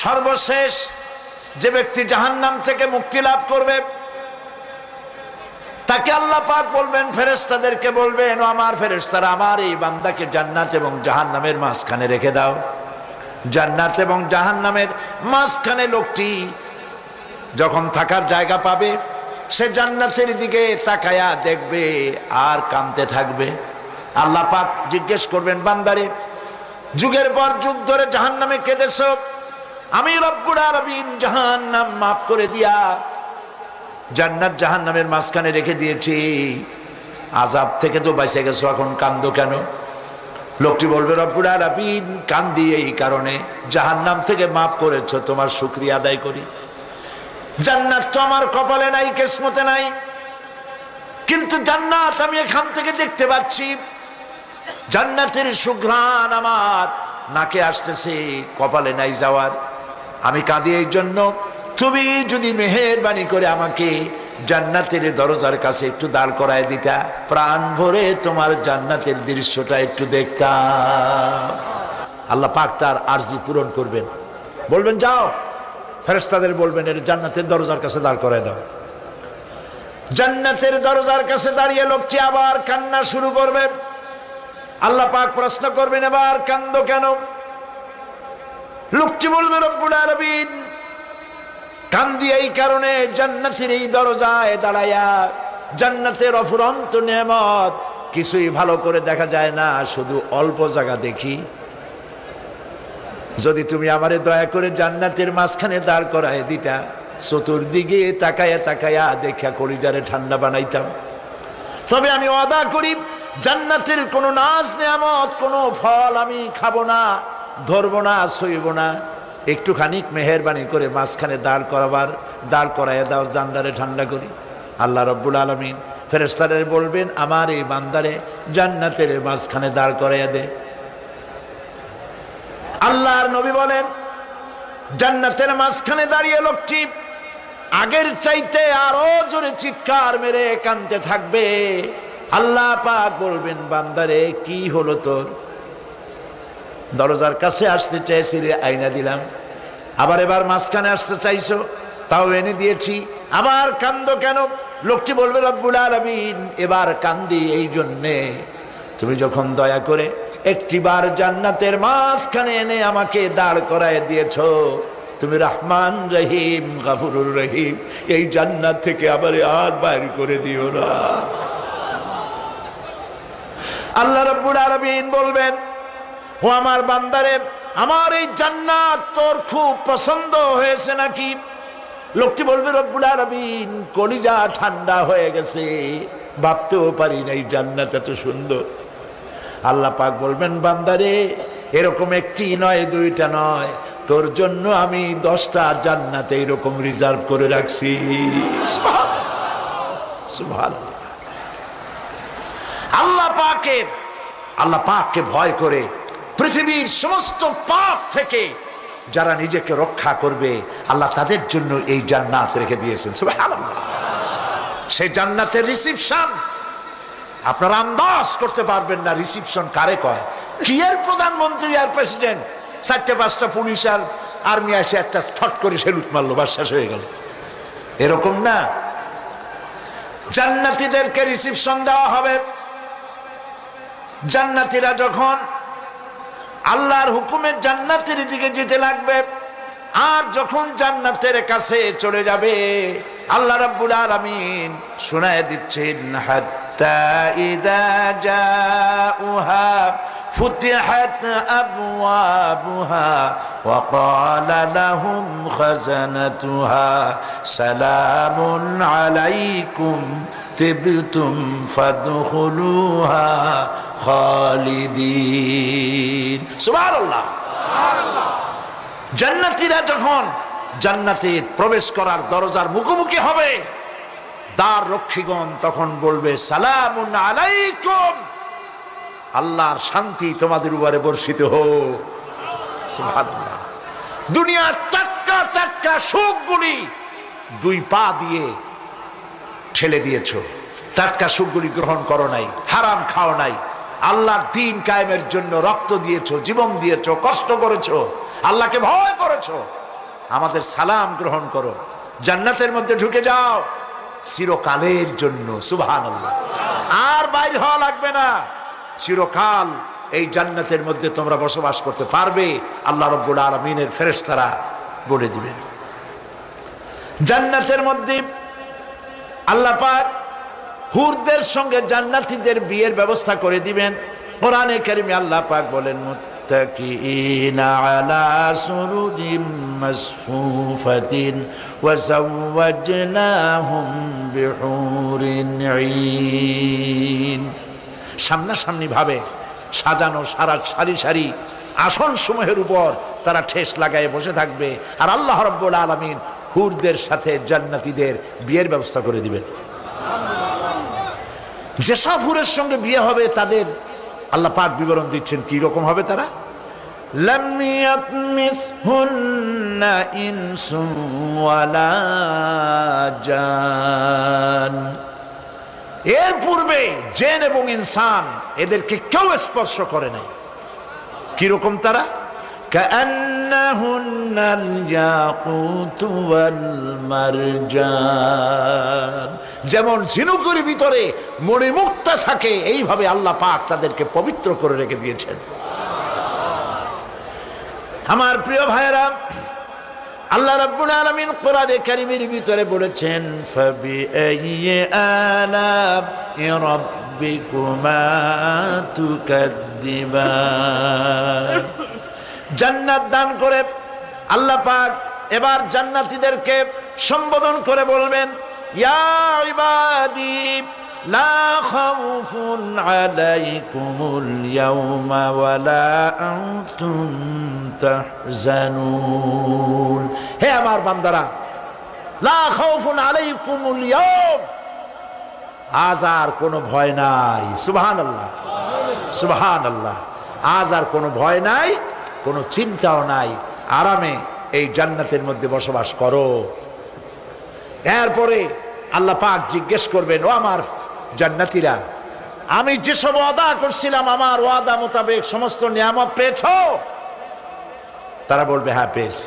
সর্বশেষ যে ব্যক্তি জাহান্নাম থেকে মুক্তি লাভ করবে তাকে আল্লাহ পাক বলবেন, ফেরেশতাদেরকে বলবেন, ও আমার ফেরেশতারা, আমার এই বান্দাকে জান্নাত এবং জাহান্নামের মাঝখানে রেখে দাও। জান্নাত এবং জাহান্নামের মাঝখানে লোকটি যখন থাকার জায়গা পাবে, সে জান্নাতের দিকে তাকায়া দেখবে আর কাঁদতে থাকবে। আল্লাহ পাক জিজ্ঞেস করবেন, বান্দারে, যুগের পর যুগ ধরে জাহান্নামে কেঁদেছ, আমি রব্বুল আলামিন জাহান্নাম মাফ করে দিয়া জান্নাত জাহান্নামের মাঝখানে রেখে দিয়েছি, আযাব থেকে তো বেঁচে গেছো, এখন কান্দো কেন? লোকটি বলবে, রব্বুল আলামিন কান্দি এই কারণে, জাহান্নাম থেকে মাফ করেছো, তোমার শুকরিয়া আদায় করি। জান্নাত তো আমার কপালে নাই, কিসমতে নাই, কিন্তু জান্নাত আমি এখান থেকে দেখতে পাচ্ছি, জান্নাতের সুঘ্রাণ আমার নাকে আসতেছে, কপালে নাই যাওয়ার। আমি কাঁদি এই জন্য, তুমি যদি মেহেরবানি করে আমাকে জান্নাতের দরজার কাছে একটু দাঁড় করায় দিতা, প্রাণ ভরে তোমার জান্নাতের দৃশ্যটা একটু দেখতাম। আল্লাহ পাক তার আরজি পূরণ করবেন, বলবেন, যাও, ফেরেশতাদের বলবেন, এর জান্নাতের দরজার কাছে দাঁড় করায় দাও। জান্নাতের দরজার কাছে দাঁড়িয়ে লোকটি আবার কান্না শুরু করবে। আল্লাহ পাক প্রশ্ন করবেন, এবার কান্দো কেন? লোকটি বলবে, রব্বুল আলামিন কান্দি এই কারণে, জান্নাতের এই দরজায় দাঁড়ায়া জান্নাতের অফুরন্ত নেয়ামত কিছুই ভালো করে দেখা যায় না, শুধু অল্প জায়গা দেখি। যদি তুমি আমারে দয়া করে জান্নাতের মাঝখানে দাঁড় করায় দিতা, চতুর্দিকে তাকায়া তাকায়া দেখা কলিজারে ঠান্ডা বানাইতাম। তবে আমি ওয়াদা করি, জান্নাতের কোনো নাজ নেয়ামত, কোনো ফল আমি খাবো না, ধরবো না, সইব না। একটুখানি মেহেরবানি করে মাঝখানে দাঁড় করাইয়া দাও, জান্নারে ঠান্ডা করি। আল্লাহ রব্বুল আলামিন ফেরেশতাদের বলবেন, আমার এই বান্দারে জান্নাতের মাঝখানে দাঁড় করাইয়া দে। আল্লাহর নবী বলেন, জান্নাতের মাঝখানে দাঁড়িয়ে লোকটি আগের চাইতে আরো জোরে চিৎকার মেরে কাঁদতে থাকবে। আল্লাহ পাক বলবেন, বান্দারে কি হলো তোর? দরজার কাছে আসতে চাইছিলে, আইনা দিলাম। আবার এবার মাঝখানে আসতে চাইছো, তাও এনে দিয়েছি, আবার কান্দো কেন? লোকটি বলবে, রব্বুল আলামিন এবার কান্দি এই জন্যে, তুমি যখন দয়া করে একটিবার জান্নাতের মাঝখানে এনে আমাকে দাঁড় করায় দিয়েছো, তুমি রহমান রহিম গফুরুর রহিম, এই জান্নাত থেকে আবার আর বাইর করে দিও না। আল্লাহ রাব্বুল আলামিন বলবেন, ও আমার বান্দারে, আমার এই জান্নাত তোর খুব পছন্দ হয়েছে নাকি? লোকটি বলবে, রব্বুল আলামিন কলিজা ঠান্ডা হয়ে গেছে, ভাবতেও পারি না এই জান্নাত এত সুন্দর। আল্লাহ পাক বলবেন, বান্দারে, এরকম একটি নয়, দুইটা নয়, তোর জন্য আমি 10টা জান্নাত এরকম রিজার্ভ করে রাখছি। সুবহানাল্লাহ। আল্লাহ পাককে ভয় করে পৃথিবীর সমস্ত পাপ থেকে যারা নিজেকে রক্ষা করবে, আল্লাহ তাদের জন্য এই জান্নাত রেখে দিয়েছেন। সুবহানাল্লাহ। সেই জান্নাতের রিসিপশন আপনারা আন্দাজ করতে পারবেন না, রিসিপশন কারে কয়। কি এর প্রধানমন্ত্রী আর প্রেসিডেন্ট, 4-5টা পুলিশ আর আর্মি আসে, একটা ফট করে সেলুট মারলো, বাস শেষ হয়ে গেল, এরকম না। জান্নাতীদেরকে রিসিপশন দেওয়া হবে। জান্নাতীরা যখন আল্লাহর হুকুমে জান্নাতের দিকে যেতে লাগবে, আর যখন জান্নাতের কাছে চলে যাবে, আল্লাহ রাব্বুল আলামিন শোনায় দিচ্ছেন, হাত্তা ইযা জাউহা ফুতিহাত আবওয়াবুহা ওয়া ক্বালা লাহুম খাযানাতুহা সালামুন আলাইকুম তিবতুম ফাদখুলুহা খালিদিন। সুবহানাল্লাহ। জান্নাতীরা যখন জান্নাতে প্রবেশ করার দরজার মুখোমুখি হবে, দ্বার রক্ষীগণ তখন বলবে, সালামুন আলাইকুম, আল্লাহর শান্তি তোমাদের উপরে বর্ষিত হোক। সুবহানাল্লাহ। দুনিয়ার টাটকা টাটকা সুখগুলি 2 পা দিয়ে ঠেলে দিয়েছো, টাটকা সুখগুলি গ্রহণ করো নাই, হারাম খাও নাই, আল্লাহর দ্বীন কায়েমের জন্য রক্ত দিয়েছো, জীবন দিয়েছো, কষ্ট করেছো, আল্লাহকে ভয় করেছো, আমাদের সালাম গ্রহণ করো, জান্নাতের মধ্যে ঢুকে যাও চিরকালের জন্য। সুবহানাল্লাহ। আর বাইর হওয়া লাগবে না, চিরকাল এই জান্নাতের মধ্যে তোমরা বসবাস করতে পারবে, আল্লাহ রাব্বুল আলামিনের ফেরেশতারা বলে দিবেন। জান্নাতের মধ্যে আল্লাহ পাক হুরদের সঙ্গে জান্নাতীদের বিয়ের ব্যবস্থা করে দিবেন। কোরআনে কারিমে আল্লাহ পাক বলেন, মুত্তাকিইনা আলা সুরুজিম মাসফুফাতিন ওয়া যাওয়াজনাহুম বিহুরিন ঈন। সামনাসামনি ভাবে সাজানো সারি সারি আসন সমূহের উপর তারা ঠেস লাগায় বসে থাকবে, আর আল্লাহ রাব্বুল আলামিন হুরদের সাথে জান্নাতীদের বিয়ের ব্যবস্থা করে দিবেন। যেসব হুরের সঙ্গে বিয়ে হবে তাদের আল্লাহ পাক বিবরণ দিচ্ছেন কি রকম হবে তারা। লাম ইয়াতমিসহুন্না ইনসুন ওয়ালা জান। এর পূর্বে জিন এবং ইনসান এদেরকে কেউ স্পর্শ করে নাই। কি রকম তারা? কাআন্নাহুন্নাল ইয়াকুতু ওয়াল মারজান। যেমন ঝিনুকের ভিতরে মণিমুক্তা থাকে, এইভাবে আল্লাহ পাক তাদেরকে পবিত্র করে রেখে দিয়েছেন। আমার প্রিয় ভাইরা, আল্লাহ রাব্বুল আলামিন কোরআনে কারীমের ভিতরে বলেছেন, ফাবিআইয়ি আলা'i রাব্বিকুমা তুকাযযিবান। জান্নাত দান করে আল্লাহ পাক এবার জান্নাতীদেরকে সম্বোধন করে বলবেন, ইয়া ইবাদি লা খাউফুন আলাইকুমুল ইয়াওমা ওয়ালা আনতুম তাহজানুন। হে আমার বান্দারা, লা খাউফুন আলাইকুমুল ইয়াওম, আজ আর কোনো ভয় নাই। সুবহানাল্লাহ, সুবহানাল্লাহ। আজ আর কোনো ভয় নাই, কোনো চিন্তাও নাই, আরামে এই জান্নাতের মধ্যে বসবাস করো। এরপরে আল্লাহ পাক জিজ্ঞেস করবেন, ও আমার জান্নাতীরা, আমি যেসব ওয়াদা করছিলাম আমার ওয়াদা মোতাবেক সমস্ত নিয়ামত পেয়েছো? তারা বলবে, হ্যাঁ পেয়েছি,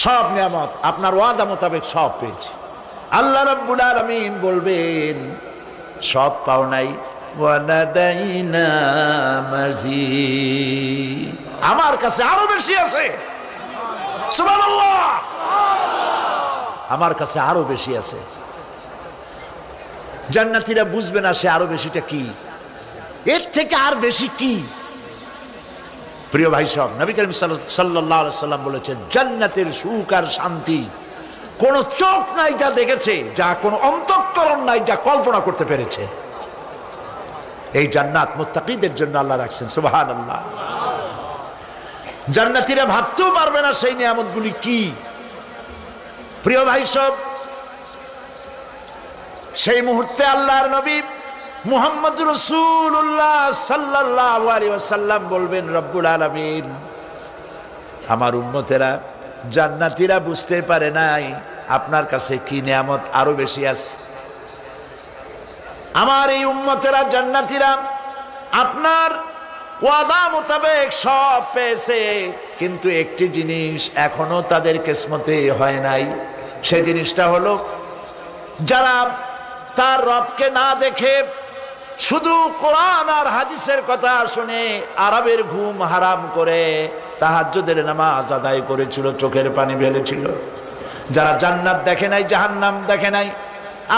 সব নিয়ামত আপনার ওয়াদা মোতাবেক সব পেয়েছি। আল্লাহ রাব্বুল আলামিন বলবেন, সব পাও নাই, ওয়ালাদাইনা মাজিদ, আমার কাছে আরো বেশি আছে। সুবহানাল্লাহ, আমার কাছে আরো বেশি আছে। জান্নাতীরা বুঝবে না সে আরো বেশিটা কি, এর থেকে আর বেশি কি। প্রিয় ভাই সব, নবী করিম সাল্লাল্লাহু আলাইহি সাল্লাম বলেছেন, জান্নাতের সুখ আর শান্তি কোন চোখ নাই যা দেখেছে, যা কোন অন্তঃকরণ নাই যা কল্পনা করতে পেরেছে। এই জান্নাত মুত্তাকিদের জন্য আল্লাহ রাখছেন। সুবহানাল্লাহ। জান্নাতীরা ভাবতেও পারবে না সেই নিয়ামতগুলি কি। প্রিয় ভাই সব, সেই মুহূর্তে আল্লাহর নবী মুহাম্মদুর রাসূলুল্লাহ সাল্লাল্লাহু আলাইহি ওয়াসাল্লাম বলবেন, রব্বুল আলামিন, আমার উম্মতেরা জান্নাতীরা বুঝতে পারে নাই আপনার কাছে কি নিয়ামত আরো বেশি আছে। আমার এই উম্মতেরা জান্নাতীরা আপনার ওয়াদা মোতাবেক সব পেয়েছে, কিন্তু একটি জিনিস এখনো তাদের কিসমতে হয় নাই। সেই জিনিসটা হলো, যারা তার রবকে না দেখে শুধু কোরআন আর হাদিসের কথা শুনে আরবের ঘুম হারাম করে তাহাজ্জুদের নামাজ আদায় করেছিল, চোখের পানি ফেলেছিল, যারা জান্নাত দেখে নাই, জাহান্নাম দেখে নাই,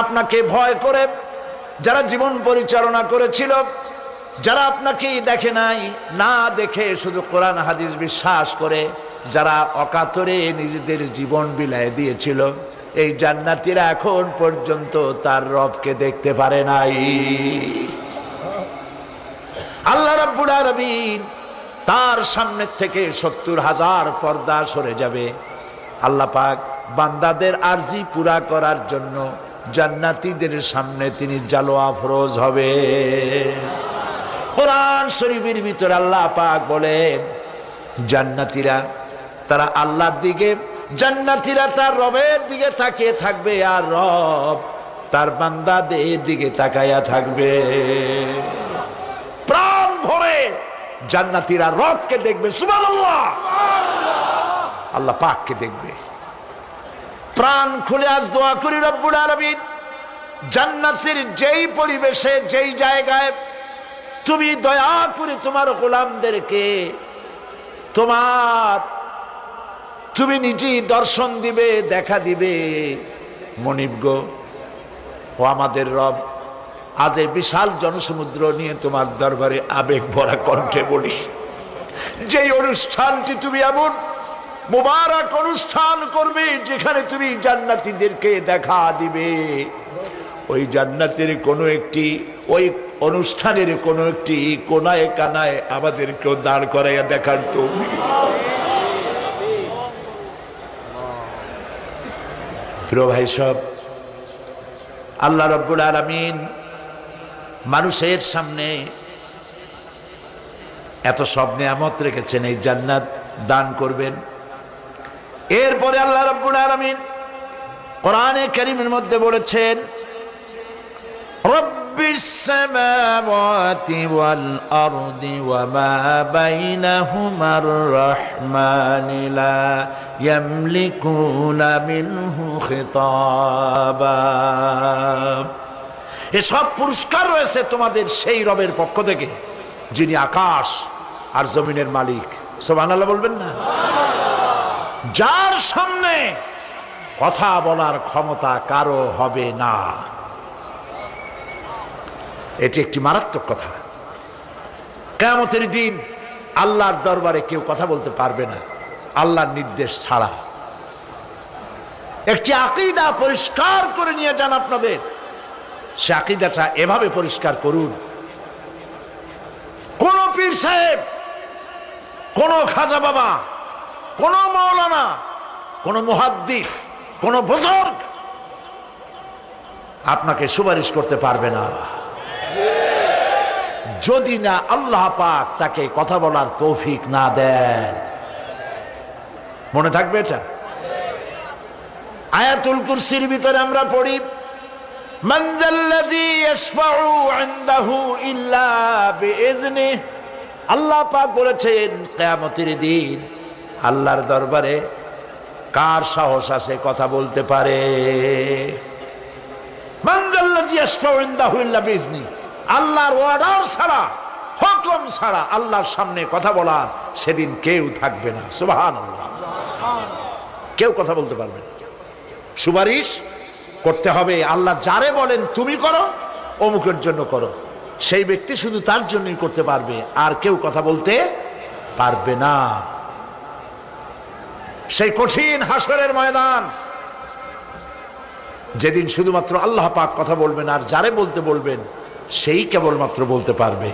আপনাকে ভয় করে যারা জীবন পরিচালনা করেছিল, যারা আপনাকে দেখে নাই, না দেখে শুধু কোরআন হাদিস বিশ্বাস করে যারা অকাতরে নিজেদের জীবন বিলায় দিয়েছিল, এই জান্নাতীরা এখন পর্যন্ত তার রবকে দেখতে পারে নাই। আল্লাহ রাব্বুল আলামিন তার সামনে থেকে ৭০,০০০ পর্দা সরে যাবে। আল্লাহ পাক বান্দাদের আরজি পুরা করার জন্য জান্নাতীদের সামনে তিনি জালোয়া ফরোজ হবে। কোরআন শরীফের ভিতরে আল্লাহ পাক বলেন, জান্নাতীরা তারা আল্লাহর দিকে, জান্নাতীরা তার রবের দিকে তাকিয়ে থাকবে, আর রব তার বান্দাদের দিকে তাকায়া থাকবে। প্রাণ ভরে জান্নাতীরা রবকে দেখবে, সুবহানাল্লাহ, আল্লাহ পাককে দেখবে। প্রাণ খুলে আজ দোয়া করি রব্বুল আলামিন, জান্নাতের যেই পরিবেশে যেই জায়গায় তুমি দয়া করে তোমার গোলামদেরকে তুমি নিজেই দর্শন দিবে, দেখা দিবে। মনিব গো, ও আমাদের রব, আজ এই বিশাল জনসমুদ্র নিয়ে তোমার দরবারে আবেগ ভরা কণ্ঠে বলি, যেই অনুষ্ঠানটি তুমি এমন মুবারক অনুষ্ঠান করবে যেখানে তুমি জান্নাতীদেরকে দেখা দিবে, ওই জান্নাতের কোনো একটি, ওই অনুষ্ঠানের কোনো একটি কোনায় কানায় আমাদেরকেও দাঁড় করাইয়া দেখার তৌফিক। প্রিয় ভাই সব, আল্লাহ রাব্বুল আলামিন মানুষের সামনে এত সব নিয়ামত রেখেছেন, এই জান্নাত দান করবেন। এরপরে আল্লাহ রাব্বুল আলামিন কোরআনে কারীমের মধ্যে বলেছেন, রব্বিস সামাওয়াতি ওয়াল আরদি ওয়া মা বাইনাহুমার রাহমানি লা ইয়ামলিকুনা মিনহু খিতাবা। এসব পুরস্কার রয়েছে তোমাদের সেই রবের পক্ষ থেকে যিনি আকাশ আর জমিনের মালিক। সুবহানাল্লাহ বলবেন না? যার সামনে কথা বলার ক্ষমতা কারো হবে না। এটি একটি মারাত্মক কথা। কিয়ামতের দিন আল্লাহর দরবারে কেউ কথা বলতে পারবে না আল্লাহর নির্দেশ ছাড়া। একটি আকীদা পরিষ্কার করে নিয়ে যান আপনাদের, সে আকীদাটা এভাবে পরিষ্কার করুন, কোন পীর সাহেব, কোন খাজা বাবা, কোন মাওলানা, কোন মুহাদ্দিস, কোন বুজুর্গ আপনাকে সুপারিশ করতে পারবে না যদি না আল্লাহ পাক তাকে কথা বলার তৌফিক না দেন। মনে থাকবে এটা। আয়াতুল কুরসির ভিতরে আমরা পড়ি, মান যাল্লাযী ইয়াশফাউ ইনদাহু ইল্লা বিইজনিহি। আল্লাহ পাক বলেছেন কিয়ামতের দিন আল্লাহর দরবারে কার সাহস আছে কথা বলতে পারে? মান যাল্লাযী ইয়াশফাউ ইনদাহু ইল্লা বিইজনিহি। আল্লাহর অর্ডার ছাড়া, হুকুম ছাড়া আল্লাহর সামনে কথা বলার সেদিন কেউ থাকবে না। সুবহানাল্লাহ। কেউ কথা বলতে পারবে না। সুপারিশ করতে হবে আল্লাহ যারে বলেন তুমি করো, অমুকের জন্য করো, সেই ব্যক্তি শুধু তার জন্যই করতে পারবে, আর কেউ কথা বলতে পারবে না। সেই কঠিন হাসরের ময়দান, যেদিন শুধুমাত্র আল্লাহ পাক কথা বলবেন, আর যারে বলতে বলবেন সেই কেবলমাত্র বলতে পারবে।